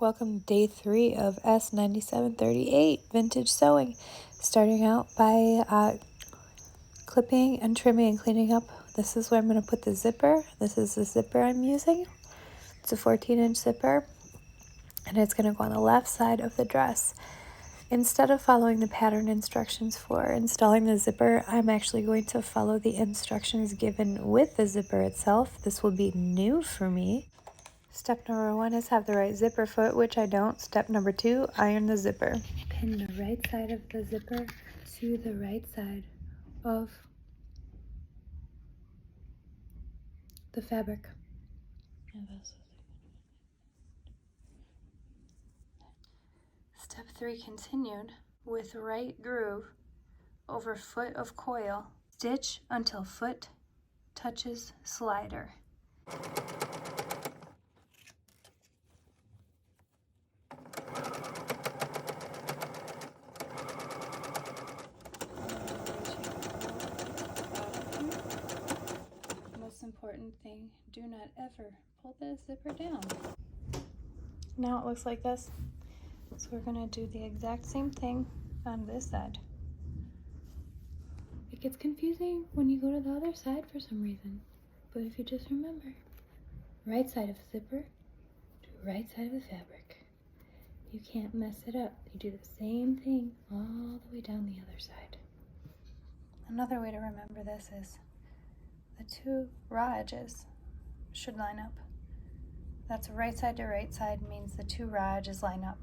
Welcome to day 3 of S9738 vintage sewing. Starting out by clipping and trimming and cleaning up. This is where I'm going to put the zipper. This is the zipper I'm using. It's a 14-inch zipper, and it's going to go on the left side of the dress. Instead of following the pattern instructions for installing the zipper, I'm actually going to follow the instructions given with the zipper itself. This will be new for me. Step number 1 is have the right zipper foot, which I don't. Step number 2, iron the zipper. Pin the right side of the zipper to the right side of the fabric. Step 3 continued with right groove over foot of coil. Stitch until foot touches slider. Most important thing, do not ever pull the zipper down. Now it looks like this. So we're going to do the exact same thing on this side. It gets confusing when you go to the other side for some reason. But if you just remember, right side of the zipper to right side of the fabric. You can't mess it up. You do the same thing all the way down the other side. Another way to remember this is the two raw edges should line up. That's right side to right side means the two raw edges line up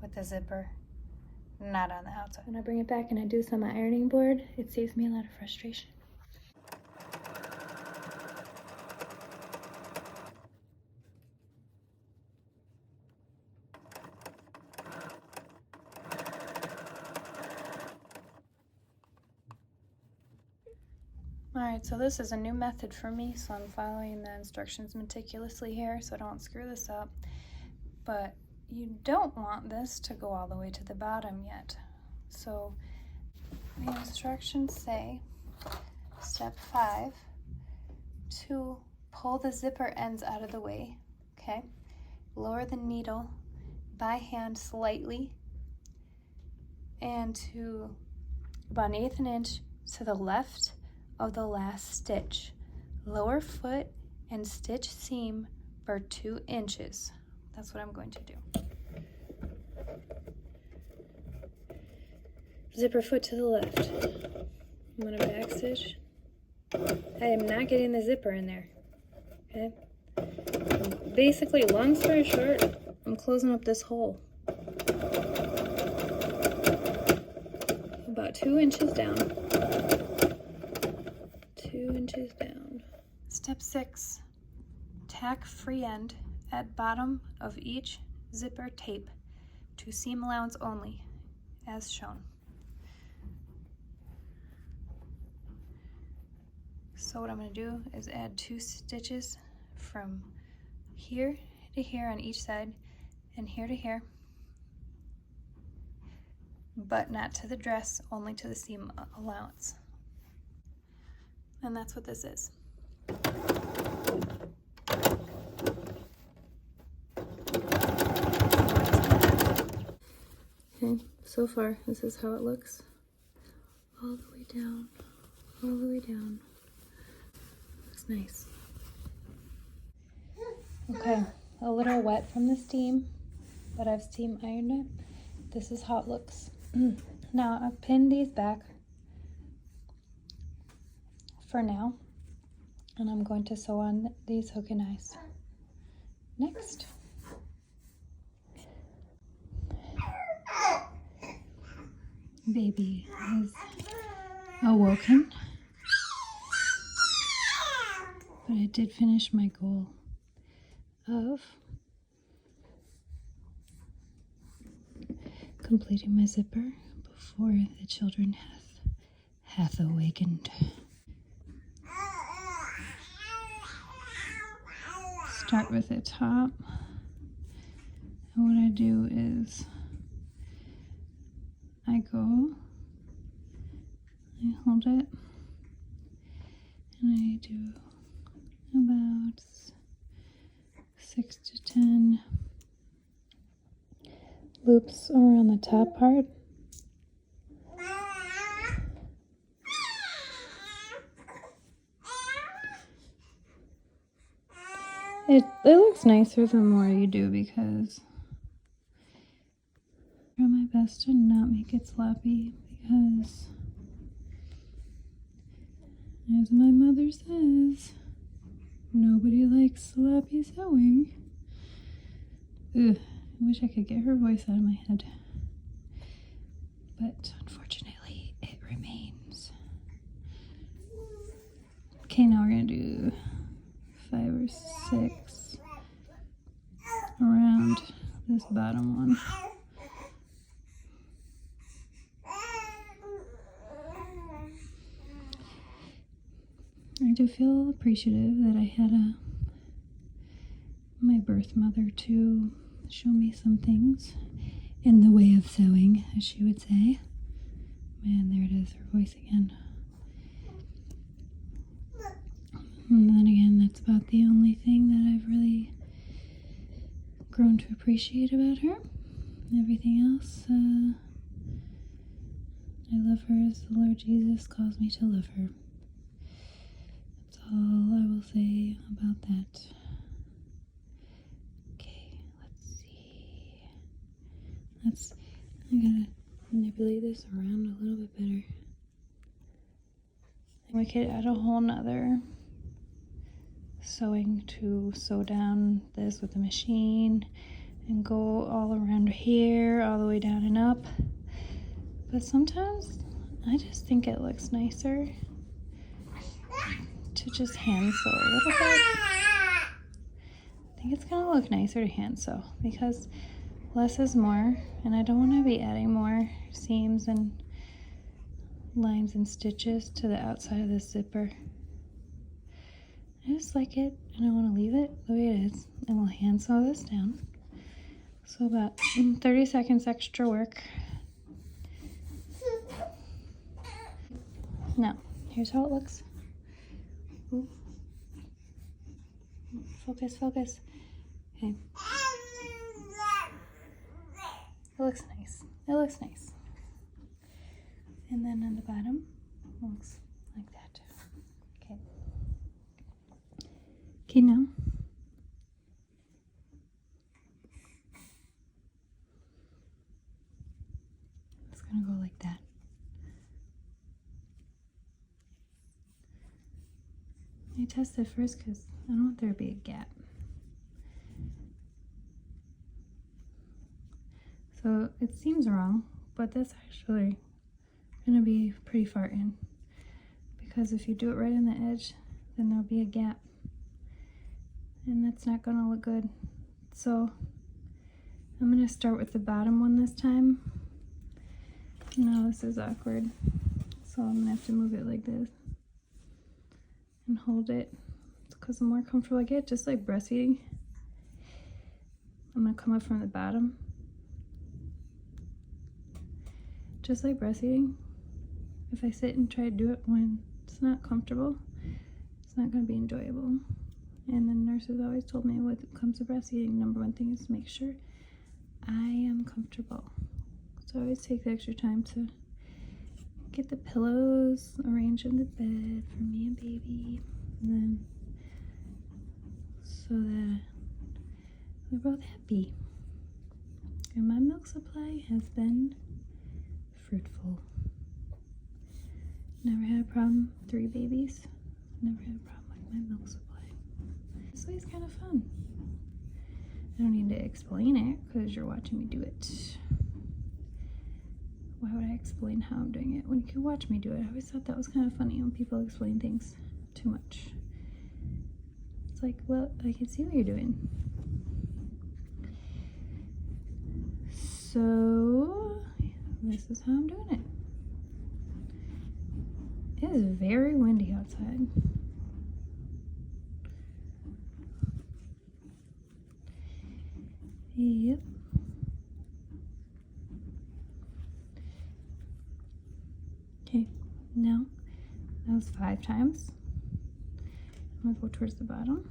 with the zipper, not on the outside. When I bring it back and I do this on my ironing board, it saves me a lot of frustration. Alright, so this is a new method for me, so I'm following the instructions meticulously here so I don't screw this up. But you don't want this to go all the way to the bottom yet. So the instructions say, step 5, to pull the zipper ends out of the way, okay? Lower the needle by hand slightly and to about 1/8 of an inch to the left of the last stitch. Lower foot and stitch seam for 2 inches. That's what I'm going to do. Zipper foot to the left. I'm going to back stitch. I am not getting the zipper in there. Okay? Basically, long story short, I'm closing up this hole. About 2 inches down. 2 inches down. Step 6. Tack free end at bottom of each zipper tape to seam allowance only, as shown. So what I'm going to do is add 2 stitches from here to here on each side and here to here, but not to the dress, only to the seam allowance. And that's what this is. Okay, so far this is how it looks. All the way down, all the way down. Looks nice. Okay, a little wet from the steam, but I've steam ironed it. This is how it looks. Now I've pinned these back for now, and I'm going to sew on these hook and eyes next. Baby is awoken, but I did finish my goal of completing my zipper before the children hath awakened. Start with the top, and what I do is I hold it, and I do about 6 to 10 loops around the top part. It looks nicer the more you do, because I try my best to not make it sloppy, because as my mother says, nobody likes sloppy sewing. Ugh, I wish I could get her voice out of my head, but unfortunately it remains. Okay, now we're gonna do 5 or 6 around this bottom one. I do feel appreciative that I had my birth mother to show me some things in the way of sewing, as she would say. Man, there it is, her voice again. And then again, that's about the only thing that I've really grown to appreciate about her. Everything else, I love her as the Lord Jesus calls me to love her. That's all I will say about that. Okay, let's see. I gotta manipulate this around a little bit better. We could add a whole nother sewing to sew down this with the machine and go all around here, all the way down and up. But sometimes I just think it looks nicer to just hand sew a little bit. I think it's gonna look nicer to hand sew, because less is more, and I don't want to be adding more seams and lines and stitches to the outside of this zipper. I just like it, and I want to leave it the way it is, and we'll hand sew this down. So about 30 seconds extra work. Now, here's how it looks. Ooh. Focus, focus. Okay. It looks nice. It looks nice. And then on the bottom, it looks like that. Okay. Okay, now. It's gonna go like that. I test it first because I don't want there to be a gap. So it seems wrong, but that's actually gonna be pretty far in, because if you do it right in the edge, then there'll be a gap, and that's not gonna look good. So I'm gonna start with the bottom one this time. No, this is awkward, so I'm gonna have to move it like this and hold it, because the more comfortable I get, just like breastfeeding, I'm gonna come up from the bottom, just like breastfeeding. If I sit and try to do it when it's not comfortable, it's not going to be enjoyable. And the nurses always told me, when it comes to breastfeeding, number one thing is to make sure I am comfortable. So I always take the extra time to get the pillows arranged in the bed for me and baby, and then so that we're both happy. And my milk supply has been fruitful. Never had a problem, 3 babies. Never had a problem with my milk supply. This way's kind of fun. I don't need to explain it because you're watching me do it. Why would I explain how I'm doing it when you can watch me do it? I always thought that was kind of funny when people explain things too much. It's like, well, I can see what you're doing. So this is how I'm doing it. It is very windy outside. Yep. Okay, now that was 5 times. I'm gonna go towards the bottom.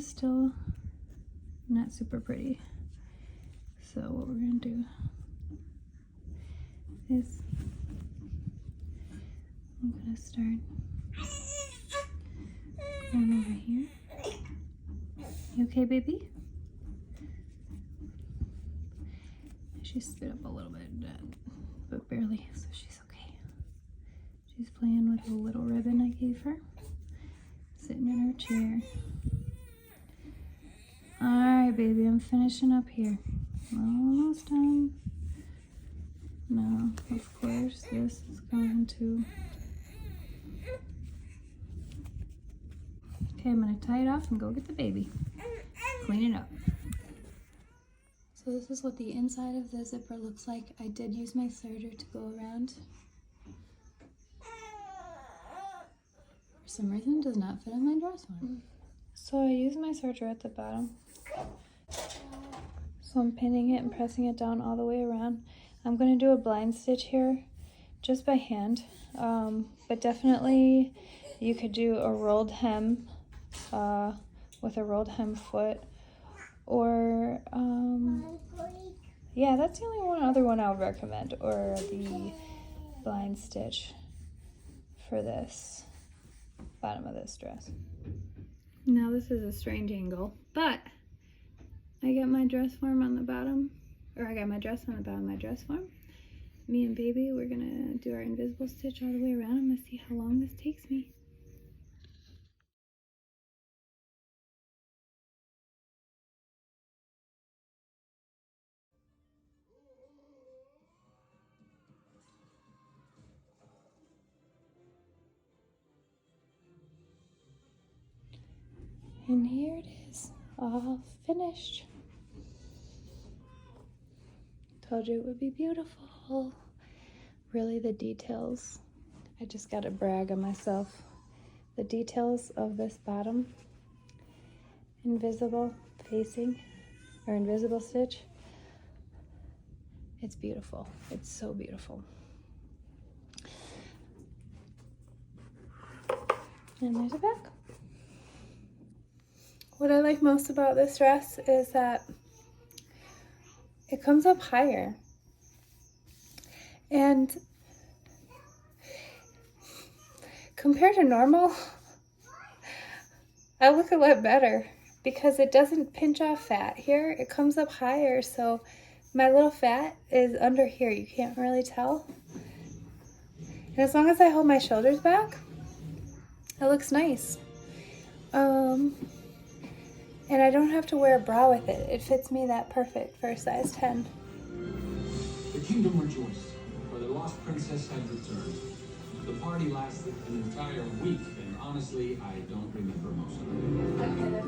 is still not super pretty. So what we're gonna do is I'm gonna start going over here. You okay, baby? She spit up a little bit, but barely, so she's okay. She's playing with the little ribbon I gave her, sitting in her chair. Alright, baby, I'm finishing up here. Almost done. Now, of course, this is going to... Okay, I'm going to tie it off and go get the baby. Clean it up. So this is what the inside of the zipper looks like. I did use my serger to go around. For some reason, it does not fit in my dress form. So I use my serger at the bottom. So I'm pinning it and pressing it down all the way around. I'm going to do a blind stitch here just by hand, but definitely you could do a rolled hem with a rolled hem foot, or yeah, that's the only other one I would recommend, or the blind stitch for this bottom of this dress. Now this is a strange angle, but I got my dress form on the bottom, or I got my dress on the bottom of my dress form. Me and baby, we're gonna do our invisible stitch all the way around. I'm gonna see how long this takes me. And here it is, all finished. Told you it would be beautiful. Really, the details, I just gotta brag on myself. The details of this bottom invisible facing, or invisible stitch, it's beautiful. It's so beautiful. And there's the back. What I like most about this dress is that it comes up higher. And compared to normal, I look a lot better because it doesn't pinch off fat here. It comes up higher, so my little fat is under here. You can't really tell. And as long as I hold my shoulders back, it looks nice. And I don't have to wear a bra with it. It fits me that perfect for a size 10. The kingdom rejoiced, for the lost princess had returned. The party lasted an entire week, and honestly, I don't remember most of it.